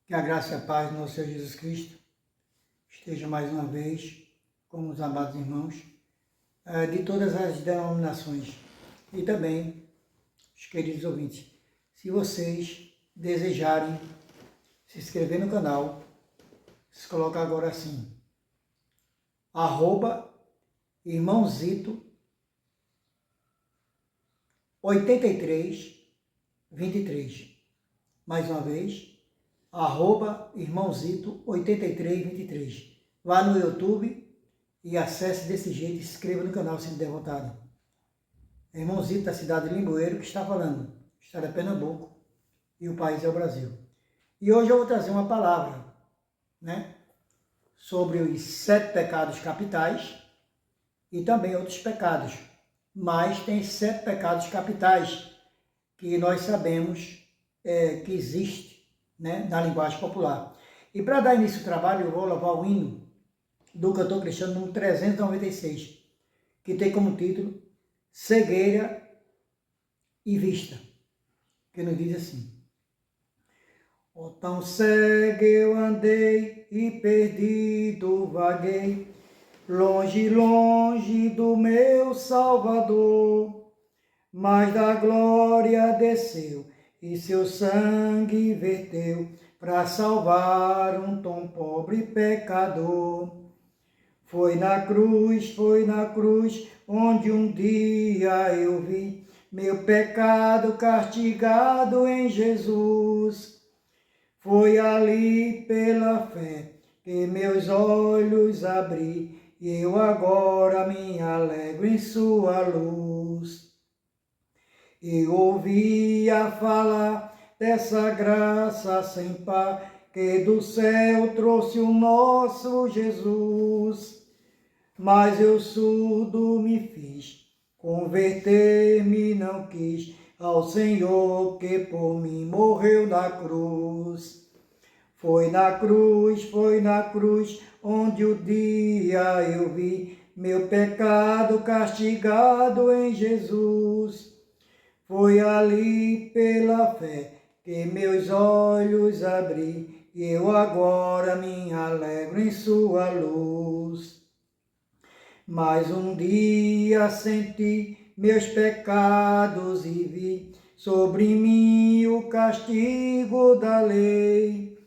Que a graça e a paz do nosso Senhor Jesus Cristo esteja mais uma vez com os amados irmãos de todas as denominações e também os queridos ouvintes. Se vocês desejarem se inscrever no canal, se coloca agora assim, @irmãozito 8323. Mais uma vez, @irmãozito 8323. Vá no YouTube e acesse desse jeito, se inscreva no canal se der vontade. É Irmãozito da cidade de Limoeiro que está falando, estado de Pernambuco, e o país é o Brasil. E hoje eu vou trazer uma palavra, sobre os 7 pecados capitais e também outros pecados. Mas tem 7 pecados capitais que nós sabemos que existe, na linguagem popular. E para dar início ao trabalho, eu vou louvar o hino do cantor cristão número 396, que tem como título Cegueira e Vista, que nos diz assim: ó, tão cego eu andei e perdido vaguei, longe, longe do meu Salvador, mas da glória desceu e seu sangue verteu para salvar um tão pobre pecador. Foi na cruz, onde um dia eu vi meu pecado castigado em Jesus. Foi ali pela fé que meus olhos abri, e eu agora me alegro em sua luz. Eu ouvia falar dessa graça sem par, que do céu trouxe o nosso Jesus. Mas eu surdo me fiz, converter-me não quis ao Senhor que por mim morreu na cruz. Foi na cruz, onde o dia eu vi meu pecado castigado em Jesus. Foi ali pela fé que meus olhos abri, e eu agora me alegro em sua luz. Mas um dia senti meus pecados e vi sobre mim o castigo da lei.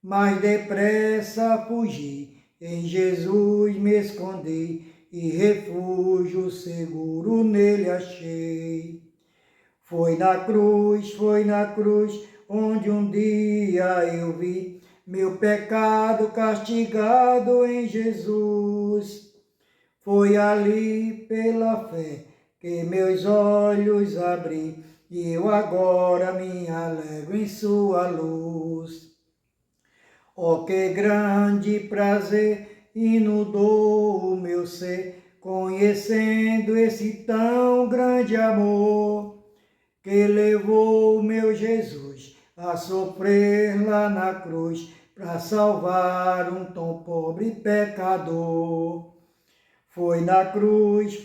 Mas depressa fugi, em Jesus me escondi, e refúgio seguro nele achei. Foi na cruz, onde um dia eu vi meu pecado castigado em Jesus. Foi ali pela fé que meus olhos abri, e eu agora me alegro em sua luz. Oh, que grande prazer inundou o meu ser, conhecendo esse tão grande amor, que levou meu Jesus a sofrer lá na cruz, para salvar um tão pobre pecador. Foi na cruz,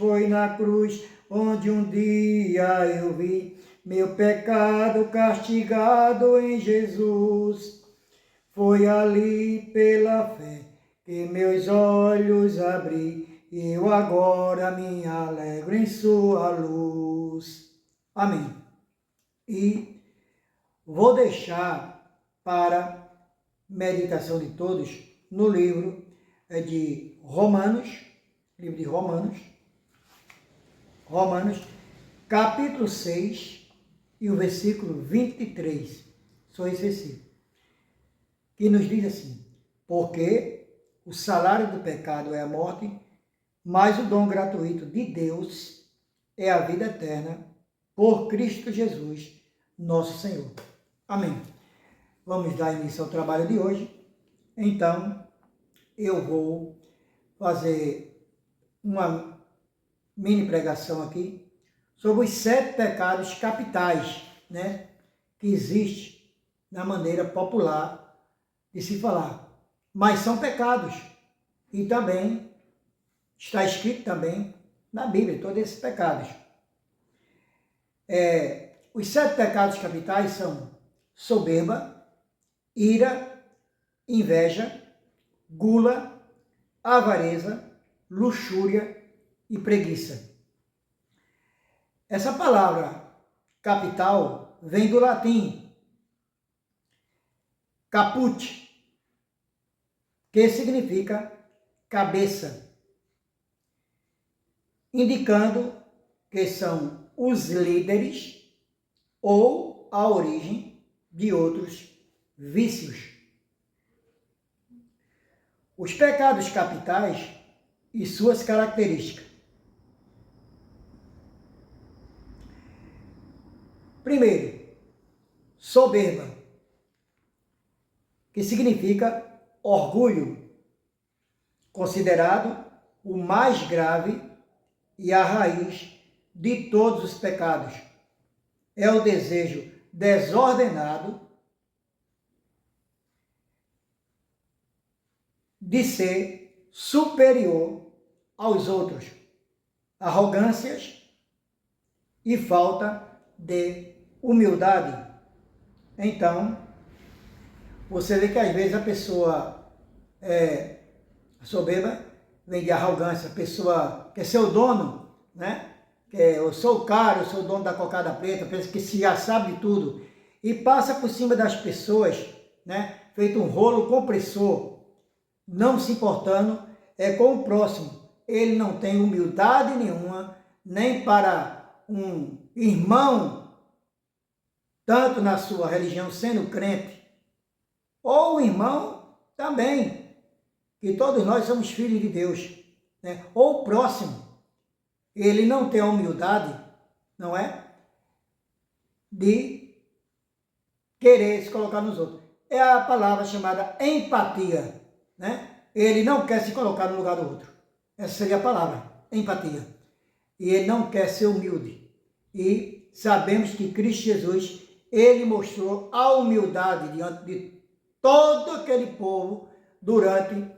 onde um dia eu vi meu pecado castigado em Jesus. Foi ali pela fé que meus olhos abri, e eu agora me alegro em sua luz. Amém. E vou deixar para meditação de todos no livro de Romanos, Romanos, capítulo 6 e o versículo 23, só esse versículo, que nos diz assim: porque o salário do pecado é a morte, mas o dom gratuito de Deus é a vida eterna por Cristo Jesus, nosso Senhor. Amém. Vamos dar início ao trabalho de hoje. Então, eu vou fazer uma mini pregação aqui sobre os 7 pecados capitais, que existem na maneira popular de se falar. Mas são pecados e também está escrito também na Bíblia todos esses pecados. Os 7 pecados capitais são soberba, ira, inveja, gula, avareza, luxúria e preguiça. Essa palavra capital vem do latim caput, que significa cabeça, indicando que são os líderes ou a origem de outros vícios. Os pecados capitais e suas características. Primeiro, soberba, que significa orgulho, considerado o mais grave e a raiz de todos os pecados. É o desejo desordenado de ser superior aos outros, arrogâncias e falta de humildade. Então, você vê que às vezes a pessoa soberba vem de arrogância, a pessoa quer ser o dono, né? Eu sou o cara, eu sou o dono da cocada preta, pensa que se já sabe de tudo e passa por cima das pessoas, né? Feito um rolo compressor, não se importando com o próximo. Ele não tem humildade nenhuma, nem para um irmão, tanto na sua religião sendo crente, ou o irmão também, que todos nós somos filhos de Deus, né? Ou o próximo, ele não tem a humildade, não é? De querer se colocar nos outros. É a palavra chamada empatia, né? Ele não quer se colocar no lugar do outro. Essa seria a palavra, empatia. E ele não quer ser humilde. E sabemos que Cristo Jesus, ele mostrou a humildade diante de todo aquele povo durante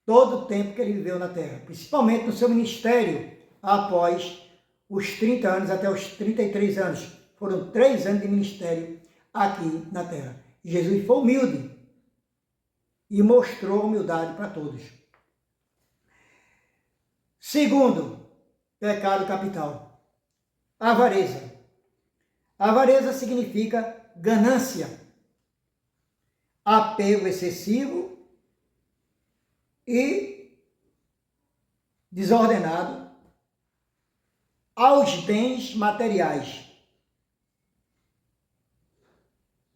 todo o tempo que ele viveu na terra, principalmente no seu ministério após os 30 anos até os 33 anos. Foram 3 anos de ministério aqui na terra. Jesus foi humilde e mostrou humildade para todos. Segundo pecado capital, avareza. Avareza significa ganância, apego excessivo e desordenado aos bens materiais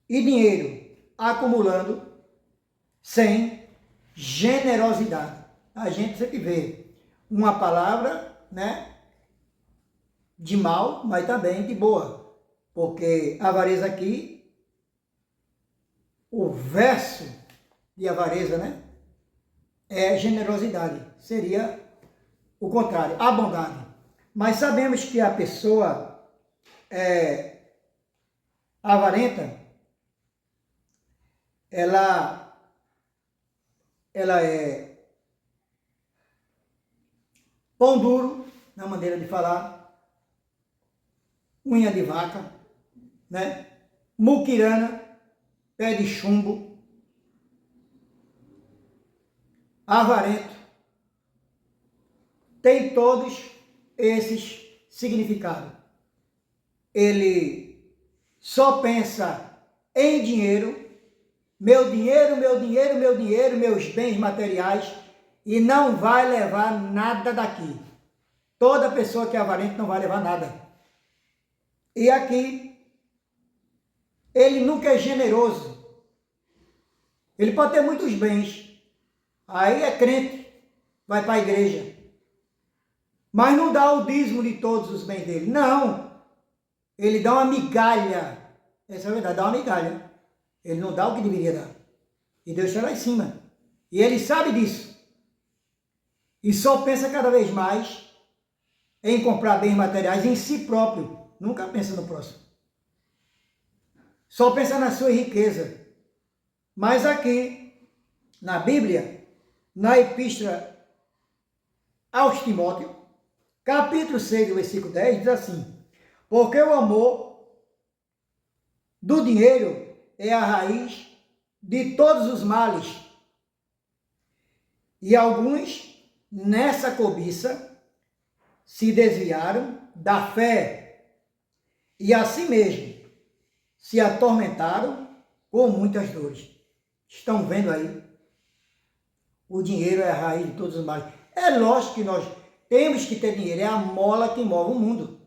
e dinheiro acumulando sem generosidade. A gente sempre vê uma palavra, né, de mal, mas também de boa, porque avareza aqui, o verso de avareza, né, é generosidade, seria o contrário, a bondade. Mas sabemos que a pessoa avarenta, ela é pão duro, na maneira de falar, unha de vaca, né? Muquirana, pé de chumbo, avarento, tem todos esses significados. Ele só pensa em dinheiro, meu dinheiro, meu dinheiro, meu dinheiro, meus bens materiais, e não vai levar nada daqui. Toda pessoa que é avarenta não vai levar nada. E aqui, ele nunca é generoso. Ele pode ter muitos bens, aí é crente, vai para a igreja, mas não dá o dízimo de todos os bens dele. Não, ele dá uma migalha. Essa é a verdade, dá uma migalha. Ele não dá o que deveria dar. E Deus está lá em cima. E ele sabe disso. E só pensa cada vez mais em comprar bens materiais em si próprio. Nunca pensa no próximo. Só pensa na sua riqueza. Mas aqui, na Bíblia, na Epístola aos Timóteos, capítulo 6, versículo 10, diz assim: porque o amor do dinheiro é a raiz de todos os males. E alguns, nessa cobiça, se desviaram da fé e assim mesmo se atormentaram com muitas dores. Estão vendo aí? O dinheiro é a raiz de todos os males. É lógico que nós temos que ter dinheiro, é a mola que move o mundo.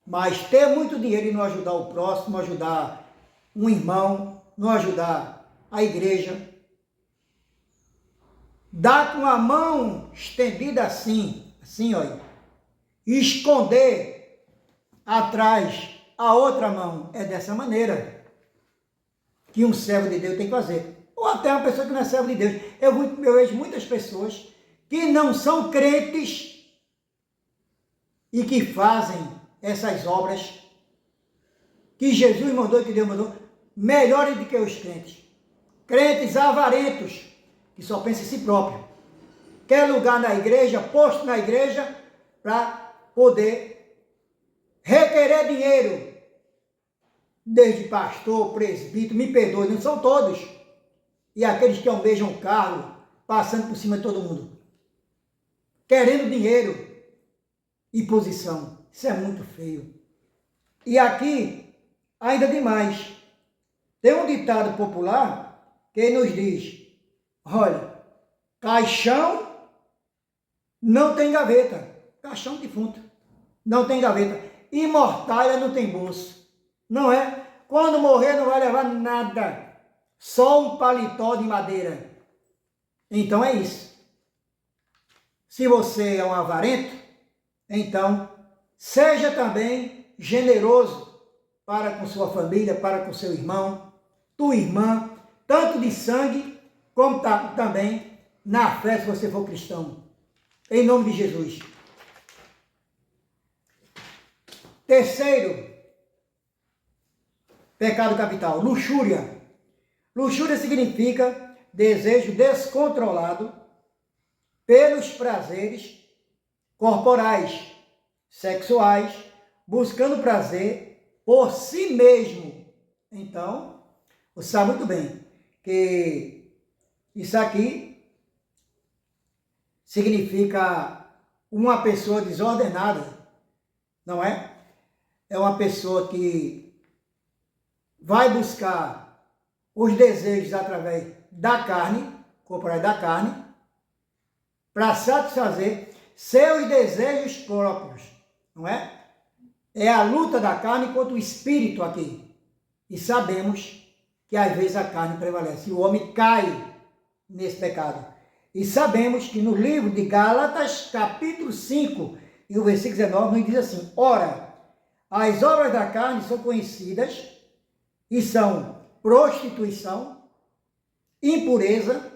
Mas ter muito dinheiro e não ajudar o próximo, não ajudar um irmão, não ajudar a igreja, dar com a mão estendida assim, olha, e esconder atrás a outra mão, é dessa maneira que um servo de Deus tem que fazer. Ou até uma pessoa que não é servo de Deus. Eu vejo muitas pessoas que não são crentes e que fazem essas obras que Jesus mandou e que Deus mandou, melhores do que os crentes. Crentes avarentos, que só pensam em si próprio. Quer lugar na igreja, posto na igreja, para poder requerer dinheiro. Desde pastor, presbítero, me perdoe, não são todos. E aqueles que almejam carro, passando por cima de todo mundo. Querendo dinheiro e posição. Isso é muito feio. E aqui, ainda demais, tem um ditado popular que nos diz, olha, caixão não tem gaveta. Caixão defunto não tem gaveta. E mortalha não tem bolso. Não é? Quando morrer não vai levar nada. Só um paletó de madeira. Então é isso. Se você é um avarento, então seja também generoso para com sua família, para com seu irmão, tua irmã, tanto de sangue, como também na fé, se você for cristão. Em nome de Jesus. Terceiro pecado capital, luxúria. Luxúria significa desejo descontrolado pelos prazeres corporais, sexuais, buscando prazer por si mesmo. Então, você sabe muito bem que isso aqui significa uma pessoa desordenada, não é? É uma pessoa que vai buscar os desejos através da carne, corporais da carne, para satisfazer seus desejos próprios, não é? É a luta da carne contra o espírito aqui. E sabemos que às vezes a carne prevalece e o homem cai nesse pecado. E sabemos que no livro de Gálatas, capítulo 5, e o versículo 19, nos diz assim, ora, as obras da carne são conhecidas e são prostituição, impureza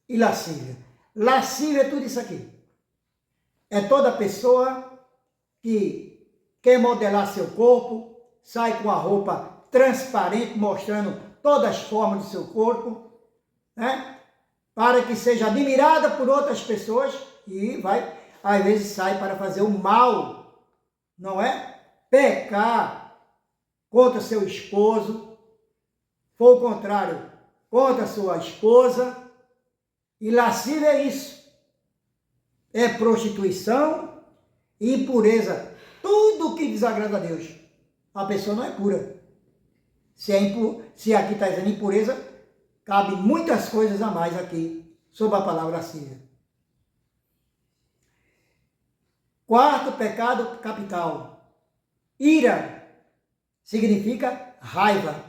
e lascívia. Lascívia é tudo isso aqui. É toda pessoa que quer modelar seu corpo, sai com a roupa transparente, mostrando todas as formas do seu corpo, né? Para que seja admirada por outras pessoas e vai, às vezes sai para fazer o mal, não é? Pecar contra seu esposo, for o contrário, contra sua esposa. E lascívia é isso. É prostituição, impureza, tudo que desagrada a Deus. A pessoa não é pura. Se aqui está dizendo impureza, cabe muitas coisas a mais aqui sobre a palavra lascívia. Quarto pecado capital. Ira significa raiva.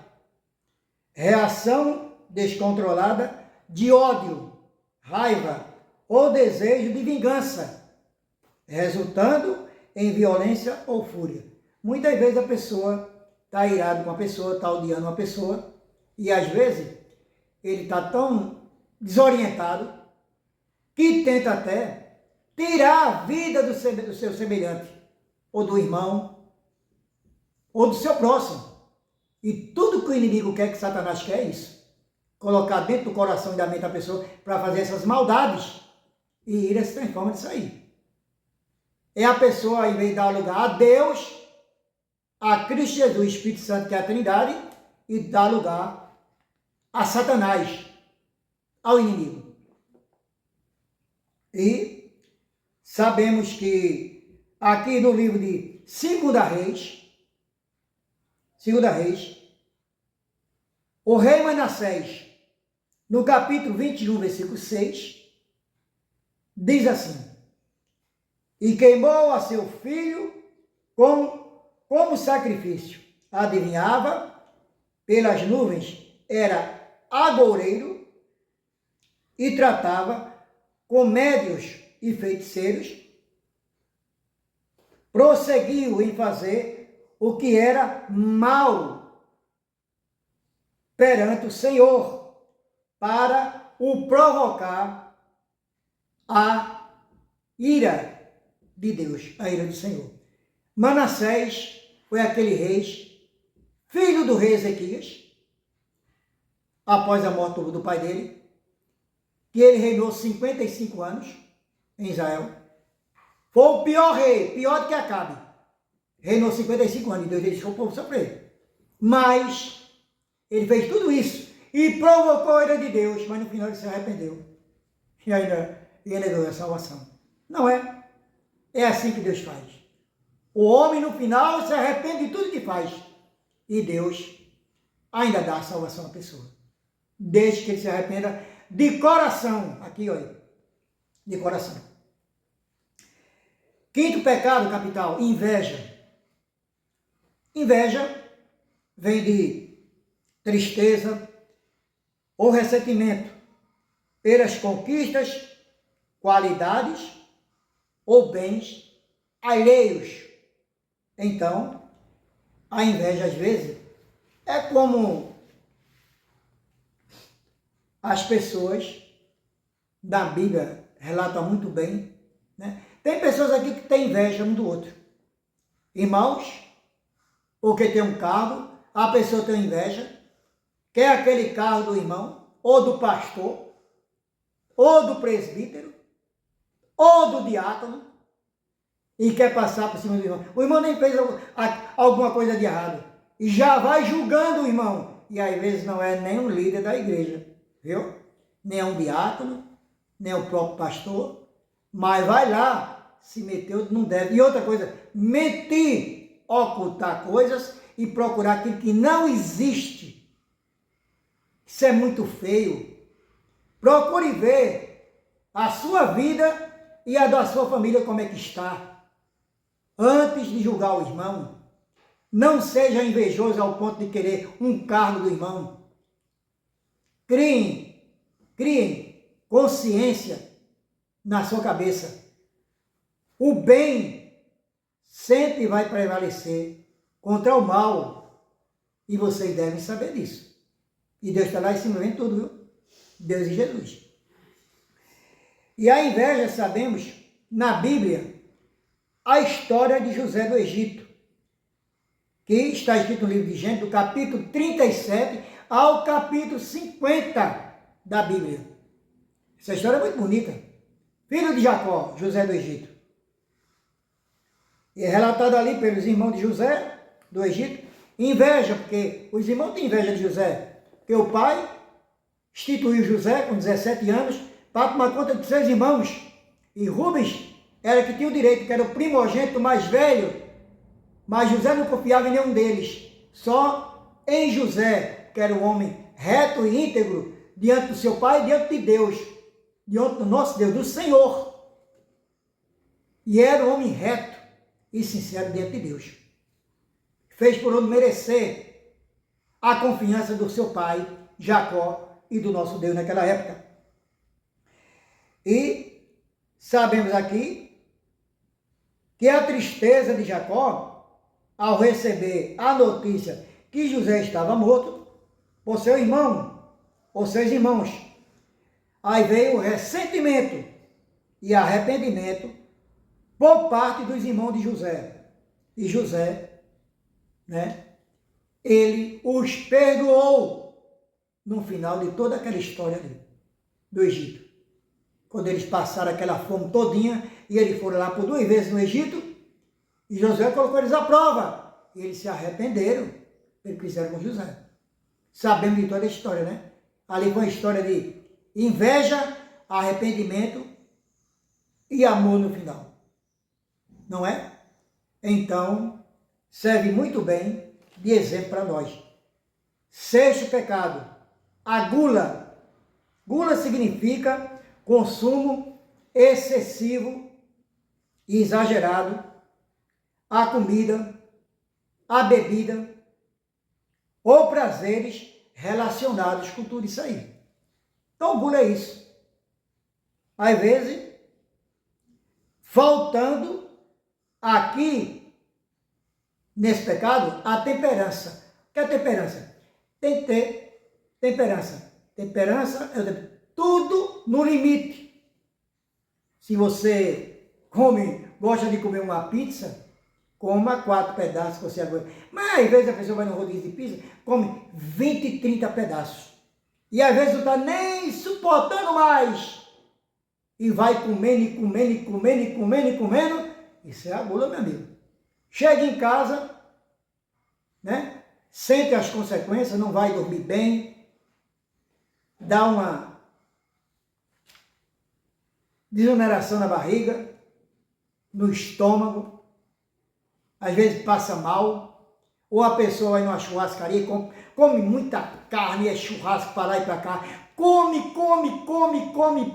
Reação descontrolada de ódio, raiva ou desejo de vingança, resultando em violência ou fúria. Muitas vezes a pessoa está irado com a pessoa, está odiando uma pessoa, e às vezes ele está tão desorientado que tenta até tirar a vida do seu semelhante, ou do irmão, ou do seu próximo. E tudo que o inimigo quer, que Satanás quer, é isso. Colocar dentro do coração e da mente da pessoa para fazer essas maldades. E ira se transforma nisso aí. É a pessoa, em vez de dar lugar a Deus, a Cristo Jesus, Espírito Santo, que é a Trindade, e dar lugar a Satanás, ao inimigo. E sabemos que aqui no livro de 2 Reis, o rei Manassés, no capítulo 21, versículo 6, diz assim: e queimou a seu filho como sacrifício. Adivinhava, pelas nuvens era agoureiro e tratava com médios e feiticeiros. Prosseguiu em fazer o que era mal perante o Senhor, para o provocar a ira de Deus, a ira do Senhor. Manassés foi aquele rei, filho do rei Ezequias, após a morte do pai dele, que ele reinou 55 anos em Israel. Foi o pior rei, pior do que Acabe. Reinou 55 anos e Deus deixou o povo sofrer. Mas ele fez tudo isso e provocou a ira de Deus, mas no final ele se arrependeu. E ainda ganhou a salvação. Não é? É assim que Deus faz. O homem no final se arrepende de tudo que faz. E Deus ainda dá a salvação à pessoa. Desde que ele se arrependa de coração. Aqui, olha. De coração. Quinto pecado capital, inveja. Inveja vem de tristeza ou ressentimento pelas conquistas, qualidades ou bens alheios. Então, a inveja às vezes é como as pessoas da Bíblia relatam muito bem, né? Tem pessoas aqui que têm inveja um do outro. Irmãos, porque tem um carro, a pessoa tem inveja, quer aquele carro do irmão, ou do pastor, ou do presbítero, ou do diácono, e quer passar por cima do irmão. O irmão nem fez alguma coisa de errado, e já vai julgando o irmão. E às vezes não é nem um líder da igreja, viu? Nem é um diácono, nem é o próprio pastor, mas vai lá, se meteu, não deve. E outra coisa, mentir, ocultar coisas e procurar aquilo que não existe. Isso é muito feio. Procure ver a sua vida e a da sua família como é que está. Antes de julgar o irmão, não seja invejoso ao ponto de querer um cargo do irmão. Criem consciência na sua cabeça. O bem sempre vai prevalecer contra o mal. E vocês devem saber disso. E Deus está lá em cima de tudo, viu? Deus e Jesus. E a inveja, sabemos, na Bíblia, a história de José do Egito, que está escrito no livro de Gênesis, do capítulo 37 ao capítulo 50 da Bíblia. Essa história é muito bonita. Filho de Jacó, José do Egito. E é relatado ali pelos irmãos de José do Egito. Inveja, porque os irmãos têm inveja de José. Porque o pai instituiu José com 17 anos para tomar conta de seus irmãos. E Rubens era que tinha o direito, que era o primogênito mais velho. Mas José não confiava em nenhum deles. Só em José, que era um homem reto e íntegro diante do seu pai e diante de Deus. Diante do nosso Deus, do Senhor. E era um homem reto e sincero diante de Deus. Fez por onde merecer a confiança do seu pai, Jacó, e do nosso Deus naquela época. E sabemos aqui que a tristeza de Jacó, ao receber a notícia que José estava morto, por seu irmão, por seus irmãos, aí veio o ressentimento e arrependimento por parte dos irmãos de José. E José, né, ele os perdoou no final de toda aquela história ali, do Egito. Quando eles passaram aquela fome todinha, e eles foram lá por 2 vezes no Egito, e José colocou eles à prova. E eles se arrependeram, eles fizeram com José. Sabemos de toda a história, né? Ali foi uma história de inveja, arrependimento e amor no final. Não é? Então, serve muito bem de exemplo para nós. Sexto pecado, a gula. Gula significa consumo excessivo e exagerado à comida, à bebida ou prazeres relacionados com tudo isso aí. Então, gula é isso. Às vezes, faltando aqui, nesse pecado, a temperança. O que é temperança? Tem que ter temperança. Temperança é tudo no limite. Se você gosta de comer uma pizza, coma 4 pedaços que você aguenta. Mas às vezes a pessoa vai no rodízio de pizza, come 20, 30 pedaços. E às vezes não está nem suportando mais. E vai comendo, e comendo, e comendo, e comendo, e comendo. Isso é a gula, meu amigo. Chega em casa, né? Sente as consequências, não vai dormir bem, dá uma desoneração na barriga, no estômago, às vezes passa mal, ou a pessoa vai numa churrascaria e come muita carne, é churrasco para lá e para cá, come,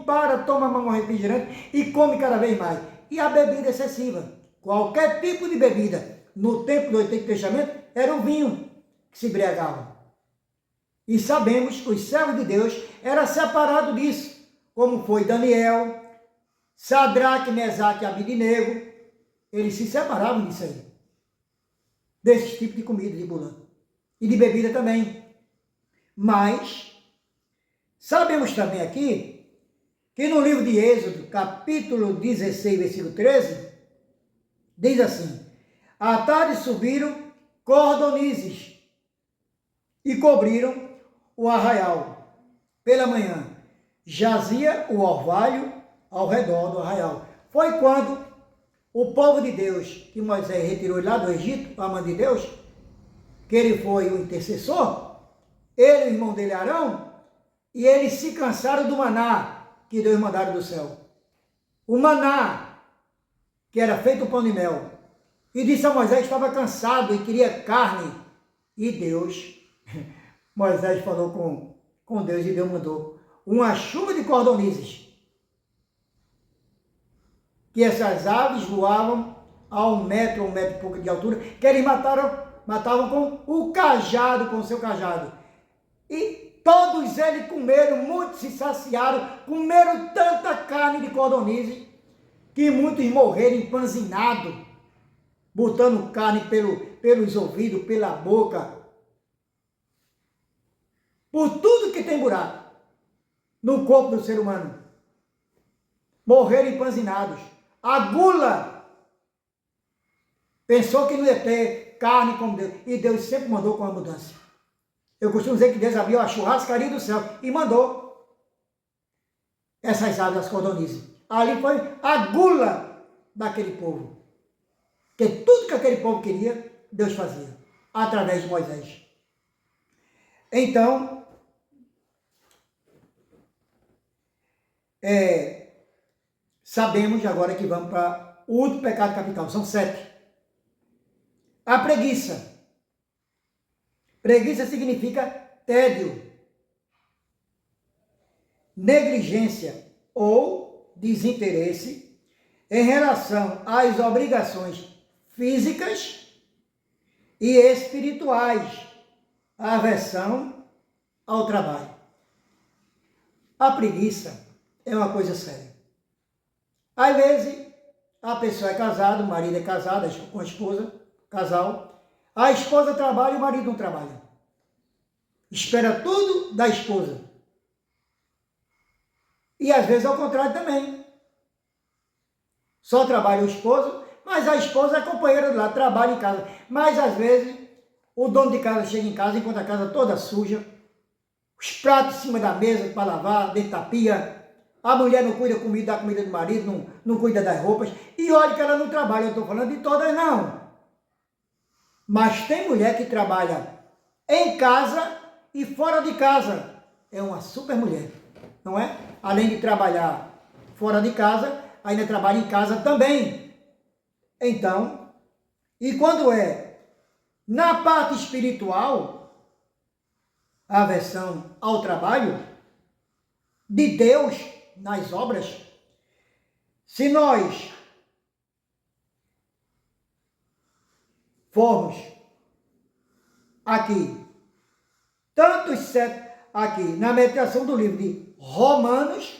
para, toma um refrigerante e come cada vez mais. E a bebida excessiva, qualquer tipo de bebida, no tempo do Antigo Testamento, era o vinho que se embriagava. E sabemos que os servos de Deus eram separados disso, como foi Daniel, Sadraque, Mesaque e Abidnego, eles se separavam disso aí, desse tipo de comida, de gula, e de bebida também. Mas, sabemos também aqui, que no livro de Êxodo, capítulo 16, versículo 13, diz assim: à tarde subiram cordonizes e cobriram o arraial. Pela manhã jazia o orvalho ao redor do arraial. Foi quando o povo de Deus, que Moisés retirou lá do Egito, a mão de Deus, que ele foi o intercessor, ele e o irmão dele Arão, e eles se cansaram do maná que Deus mandaram do céu. O maná, que era feito pão de mel. E disse a Moisés que estava cansado e queria carne. E Deus, Moisés falou com Deus e Deus mandou uma chuva de cordonizes. Que essas aves voavam a 1 metro e pouco de altura, que eles matavam com o cajado, com o seu cajado. E todos eles comeram, muitos se saciaram, comeram tanta carne de cordonizes, que muitos morreram empanzinados, botando carne pelos ouvidos, pela boca, por tudo que tem buraco no corpo do ser humano. Morreram empanzinados. A gula pensou que não ia ter carne como Deus, e Deus sempre mandou com abundância. Eu costumo dizer que Deus abriu a churrascaria do céu e mandou essas aves, as cordonizes. Ali foi a gula daquele povo. Porque tudo que aquele povo queria, Deus fazia, através de Moisés. Então, sabemos agora que vamos para o último pecado capital, são 7. A preguiça. Preguiça significa tédio, negligência ou desinteresse em relação às obrigações físicas e espirituais, a aversão ao trabalho. A preguiça é uma coisa séria. Às vezes, a pessoa é casada, o marido é casado com a esposa, casal, a esposa trabalha e o marido não trabalha. Espera tudo da esposa. E às vezes ao contrário também. Só trabalha o esposo, mas a esposa é companheira do lado, trabalha em casa. Mas às vezes o dono de casa chega em casa, encontra a casa toda suja, os pratos em cima da mesa para lavar, dentro da pia. A mulher não cuida da comida do marido, não cuida das roupas. E olha que ela não trabalha, eu estou falando de todas não. Mas tem mulher que trabalha em casa e fora de casa. é uma super mulher, não é? Além de trabalhar fora de casa, ainda trabalha em casa também. Então, e quando é na parte espiritual, a aversão ao trabalho de Deus nas obras, se nós formos aqui, tantos sete, aqui na meditação do livro de Romanos,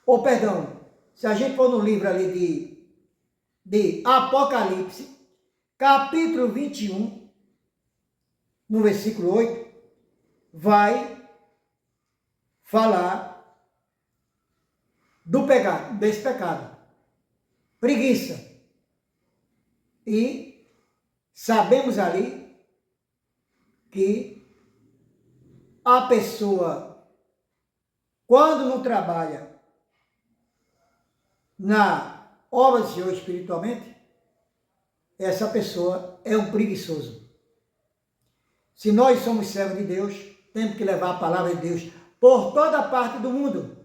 ou perdão, se a gente for no livro ali de Apocalipse, capítulo 21, no versículo 8, vai falar do pecado, desse pecado, preguiça. E sabemos ali que a pessoa, quando não trabalha na obra do Senhor espiritualmente, essa pessoa é um preguiçoso. Se nós somos servos de Deus, temos que levar a palavra de Deus por toda parte do mundo.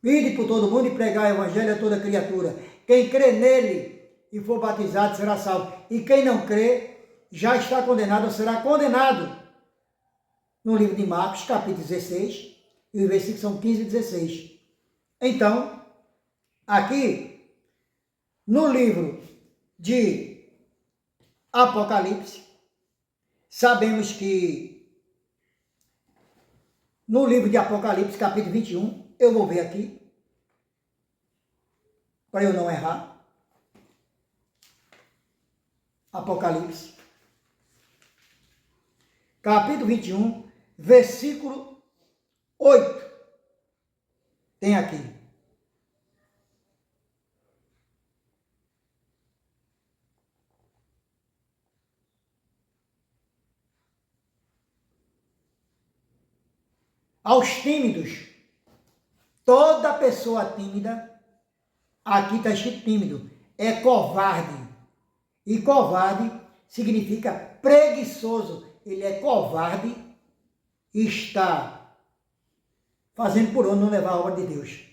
Ide por todo mundo e pregar o evangelho a toda criatura. Quem crê nele e for batizado será salvo. E quem não crê já está condenado ou será condenado. No livro de Marcos, capítulo 16, e os versículos são 15 e 16. Então, aqui, no livro de Apocalipse, sabemos que no livro de Apocalipse, capítulo 21, eu vou ver aqui, para eu não errar. Apocalipse, capítulo 21, versículo 8. Tem aqui. Aos tímidos, toda pessoa tímida, aqui está escrito tímido, é covarde. E covarde significa preguiçoso. Ele é covarde e está fazendo por onde não levar a obra de Deus.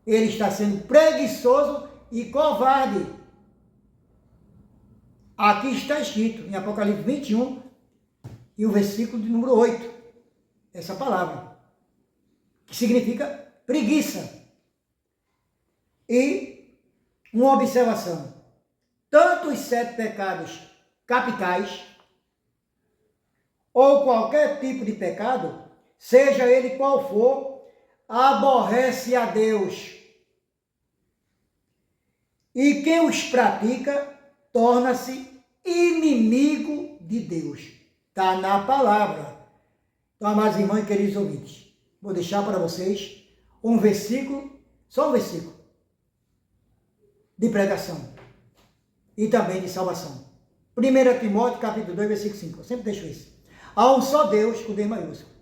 Ele está sendo preguiçoso e covarde. Aqui está escrito em Apocalipse 21 e o versículo de número 8. Essa palavra, que significa preguiça. E uma observação. Tanto os 7 pecados capitais, ou qualquer tipo de pecado, seja ele qual for, aborrece a Deus. E quem os pratica, torna-se inimigo de Deus. Está na palavra. Então, amados irmãos e queridos ouvintes, vou deixar para vocês um versículo, só um versículo, de pregação e também de salvação. 1 Timóteo, capítulo 2, versículo 5. Eu sempre deixo isso. Há um só Deus, com D maiúsculo,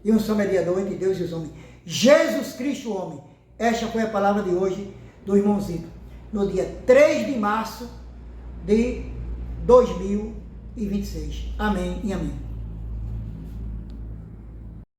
e um só mediador entre Deus e os homens, Jesus Cristo, o homem. Esta foi a palavra de hoje do irmãozito, no dia 3 de março de 2026. Amém e amém.